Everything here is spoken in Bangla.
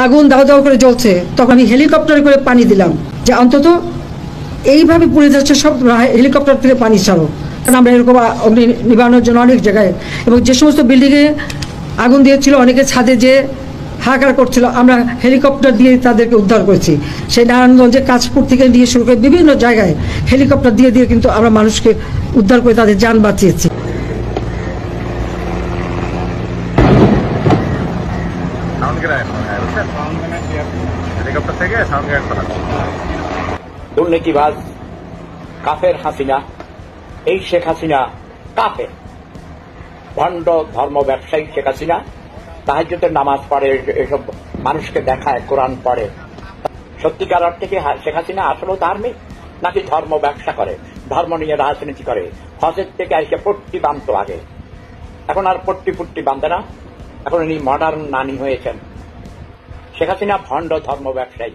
আগুন দাও দাও করে জ্বলছে, তখন আমি হেলিকপ্টারে করে পানি দিলাম যে অন্তত এইভাবে পুড়ে যাচ্ছে সব, হেলিকপ্টার থেকে পানি ছাড়ো। কারণ আমরা এরকম অগ্নি নিবারণের জন্য অনেক জায়গায়, এবং যে সমস্ত বিল্ডিংয়ে আগুন দিয়েছিল অনেকে ছাদে যে হাহাকার করছিল, আমরা হেলিকপ্টার দিয়ে তাদেরকে উদ্ধার করেছি। সেই নারায়ণগঞ্জে কাঁচপুর থেকে নিয়ে শুরু করে বিভিন্ন জায়গায় হেলিকপ্টার দিয়ে দিয়ে কিন্তু আমরা মানুষকে উদ্ধার করে তাদের যান বাঁচিয়েছি। দুর্নীতিবাজ কাফের হাসিনা, এই শেখ হাসিনা কাফের, ভণ্ড ধর্ম ব্যবসায়ী শেখ হাসিনা। তাহাজ্জুদের নামাজ পড়ে, এসব মানুষকে দেখায়, কোরআন পড়ে। সত্যিকার অর্থে কি শেখ হাসিনা আসলে ধার্মিক, নাকি ধর্ম ব্যবসা করে, ধর্ম নিয়ে রাজনীতি করে? হজের থেকে এসে পট্টি বাঁধত আগে, এখন আর পট্টি বাঁধে না, এখন ইনি মডার্ন নানি হয়েছেন। শেখ হাসিনা ভণ্ড ধর্ম ব্যবসায়ী।